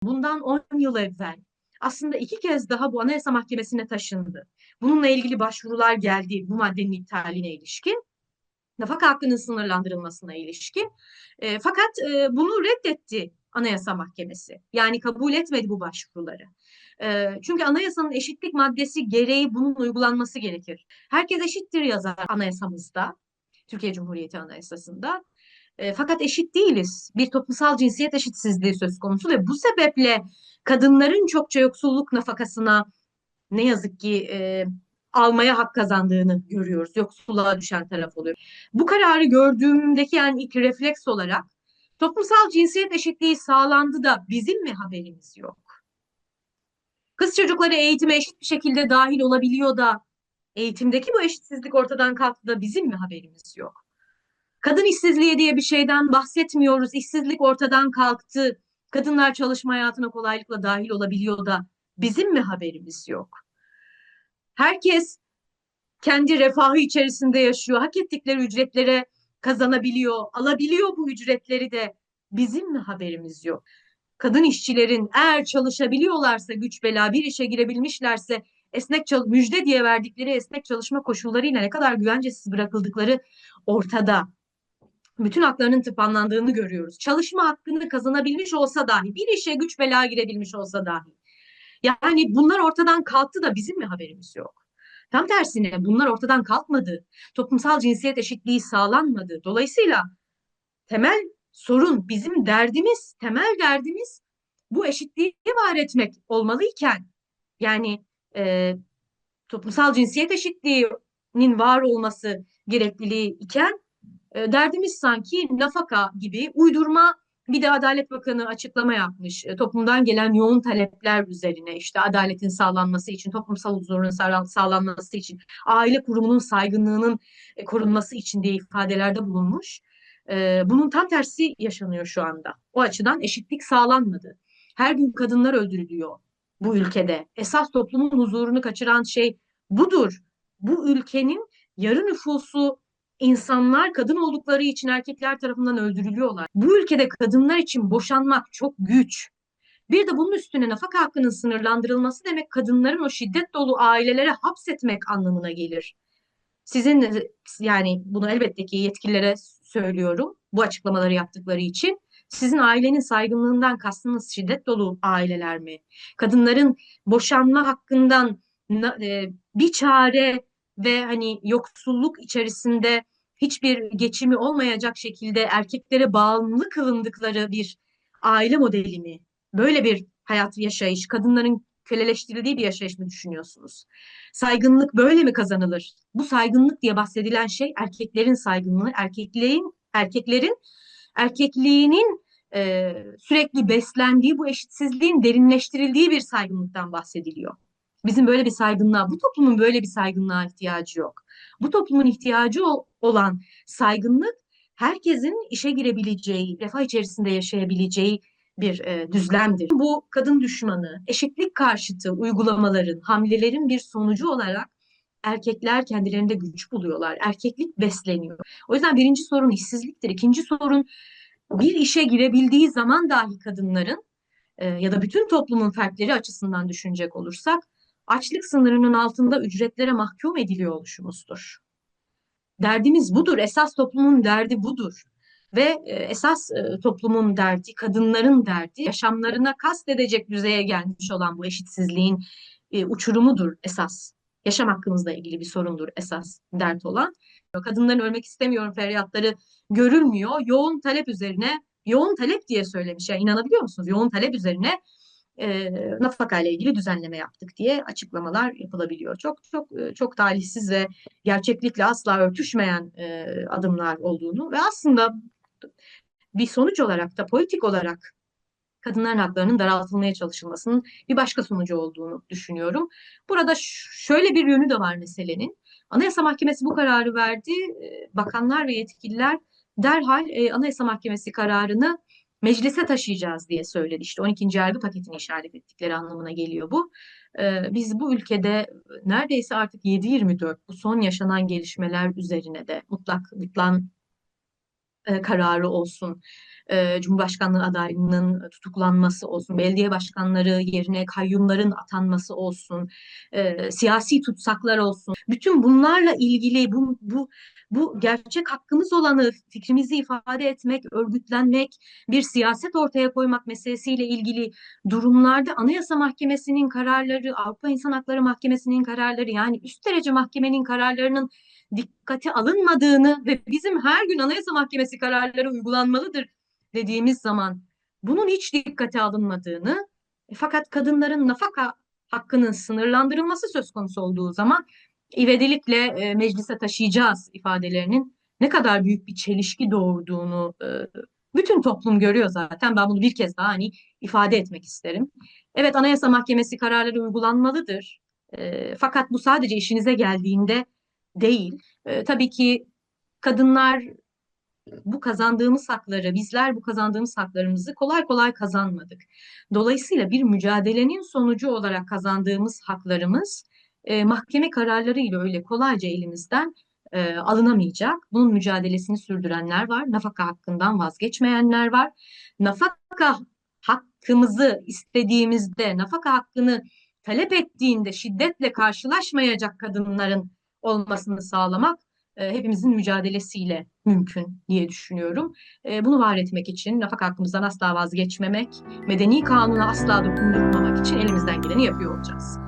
Bundan 10 yıl evvel aslında iki kez daha bu Anayasa Mahkemesi'ne taşındı. Bununla ilgili başvurular geldi bu maddenin iptaline ilişkin, nafaka hakkının sınırlandırılmasına ilişkin. Fakat bunu reddetti Anayasa Mahkemesi. Yani kabul etmedi bu başvuruları. Çünkü anayasanın eşitlik maddesi gereği bunun uygulanması gerekir. Herkes eşittir yazar anayasamızda, Türkiye Cumhuriyeti Anayasası'nda. Fakat eşit değiliz. Bir toplumsal cinsiyet eşitsizliği söz konusu ve bu sebeple kadınların çokça yoksulluk nafakasına ne yazık ki almaya hak kazandığını görüyoruz. Yoksulluğa düşen taraf oluyor. Bu kararı gördüğümdeki yani ilk refleks olarak toplumsal cinsiyet eşitliği sağlandı da bizim mi haberimiz yok? Kız çocukları eğitime eşit bir şekilde dahil olabiliyor da eğitimdeki bu eşitsizlik ortadan kalktı da bizim mi haberimiz yok? Kadın işsizliği diye bir şeyden bahsetmiyoruz. İşsizlik ortadan kalktı. Kadınlar çalışma hayatına kolaylıkla dahil olabiliyor da bizim mi haberimiz yok? Herkes kendi refahı içerisinde yaşıyor. Hak ettikleri ücretlere kazanabiliyor, alabiliyor bu ücretleri de bizim mi haberimiz yok? Kadın işçilerin eğer çalışabiliyorlarsa güç bela bir işe girebilmişlerse müjde diye verdikleri esnek çalışma koşullarıyla ne kadar güvencesiz bırakıldıkları ortada. Bütün haklarının tıpanlandığını görüyoruz. Çalışma hakkını kazanabilmiş olsa dahi, bir işe güç bela girebilmiş olsa dahi. Yani bunlar ortadan kalktı da bizim mi haberimiz yok? Tam tersine bunlar ortadan kalkmadı. Toplumsal cinsiyet eşitliği sağlanmadı. Dolayısıyla temel sorun, bizim derdimiz, temel derdimiz bu eşitliği var etmek olmalıyken, yani e, toplumsal cinsiyet eşitliğinin var olması gerekliliği iken derdimiz sanki nafaka gibi uydurma. Bir de Adalet Bakanı açıklama yapmış. Toplumdan gelen yoğun talepler üzerine işte adaletin sağlanması için, toplumsal huzurun sağlanması için, aile kurumunun saygınlığının korunması için diye ifadelerde bulunmuş. Bunun tam tersi yaşanıyor şu anda. O açıdan eşitlik sağlanmadı. Her gün kadınlar öldürülüyor bu ülkede. Esas toplumun huzurunu kaçıran şey budur. Bu ülkenin yarı nüfusu insanlar kadın oldukları için erkekler tarafından öldürülüyorlar. Bu ülkede kadınlar için boşanmak çok güç. Bir de bunun üstüne nafaka hakkının sınırlandırılması demek kadınların o şiddet dolu ailelere hapsetmek anlamına gelir. Sizin yani bunu elbette ki yetkililere söylüyorum bu açıklamaları yaptıkları için. Sizin ailenin saygınlığından kastınız şiddet dolu aileler mi? Kadınların boşanma hakkından bir çare ve hani yoksulluk içerisinde hiçbir geçimi olmayacak şekilde erkeklere bağımlı kılındıkları bir aile modeli mi? Böyle bir hayat yaşayış, kadınların köleleştirildiği bir yaşayış mı düşünüyorsunuz? Saygınlık böyle mi kazanılır? Bu saygınlık diye bahsedilen şey erkeklerin saygınlığı, erkeklerin erkekliğinin sürekli beslendiği bu eşitsizliğin derinleştirildiği bir saygınlıktan bahsediliyor. Bizim böyle bir saygınlığa, bu toplumun böyle bir saygınlığa ihtiyacı yok. Bu toplumun ihtiyacı olan saygınlık herkesin işe girebileceği, refah içerisinde yaşayabileceği bir düzlemdir. Bu kadın düşmanı, eşitlik karşıtı uygulamaların, hamlelerin bir sonucu olarak erkekler kendilerinde güç buluyorlar. Erkeklik besleniyor. O yüzden birinci sorun işsizliktir. İkinci sorun bir işe girebildiği zaman dahi kadınların ya da bütün toplumun fertleri açısından düşünecek olursak açlık sınırının altında ücretlere mahkum ediliyor oluşumuzdur. Derdimiz budur. Esas toplumun derdi budur. Ve esas toplumun derdi, kadınların derdi, yaşamlarına kastedecek düzeye gelmiş olan bu eşitsizliğin uçurumudur esas. Yaşam hakkımızla ilgili bir sorundur esas dert olan. Kadınların ölmek istemiyorum feryatları görülmüyor. Yoğun talep üzerine, yoğun talep diye söylemiş. Yani inanabiliyor musunuz? Yoğun talep üzerine nafaka ile ilgili düzenleme yaptık diye açıklamalar yapılabiliyor. Çok talihsiz ve gerçeklikle asla örtüşmeyen adımlar olduğunu ve aslında bir sonuç olarak da politik olarak kadınların haklarının daraltılmaya çalışılmasının bir başka sonucu olduğunu düşünüyorum. Burada şöyle bir yönü de var meselenin. Anayasa Mahkemesi bu kararı verdi. Bakanlar ve yetkililer derhal Anayasa Mahkemesi kararını meclise taşıyacağız diye söyledi. İşte 12. yargı paketini işaret ettikleri anlamına geliyor bu. Biz bu ülkede neredeyse artık 7/24 bu son yaşanan gelişmeler üzerine de mutlak bıtlan kararı olsun, Cumhurbaşkanlığı adaylığının tutuklanması olsun, belediye başkanları yerine kayyumların atanması olsun, siyasi tutsaklar olsun. Bütün bunlarla ilgili bu gerçek hakkımız olanı fikrimizi ifade etmek, örgütlenmek, bir siyaset ortaya koymak meselesiyle ilgili durumlarda Anayasa Mahkemesi'nin kararları, Avrupa İnsan Hakları Mahkemesi'nin kararları, yani üst derece mahkemenin kararlarının dikkate alınmadığını ve bizim her gün Anayasa Mahkemesi kararları uygulanmalıdır dediğimiz zaman bunun hiç dikkate alınmadığını, fakat kadınların nafaka hakkının sınırlandırılması söz konusu olduğu zaman ivedilikle meclise taşıyacağız ifadelerinin ne kadar büyük bir çelişki doğurduğunu bütün toplum görüyor zaten. Ben bunu bir kez daha ifade etmek isterim. Evet, Anayasa Mahkemesi kararları uygulanmalıdır. Fakat bu sadece işinize geldiğinde değil. Tabii ki kadınlar bizler bu kazandığımız haklarımızı kolay kolay kazanmadık. Dolayısıyla bir mücadelenin sonucu olarak kazandığımız haklarımız mahkeme kararlarıyla öyle kolayca elimizden alınamayacak. Bunun mücadelesini sürdürenler var. Nafaka hakkından vazgeçmeyenler var. Nafaka hakkımızı istediğimizde, nafaka hakkını talep ettiğinde şiddetle karşılaşmayacak kadınların olmasını sağlamak hepimizin mücadelesiyle mümkün diye düşünüyorum. Bunu var etmek için nafaka hakkımızdan asla vazgeçmemek, medeni kanuna asla dokundurmamak için elimizden geleni yapıyor olacağız.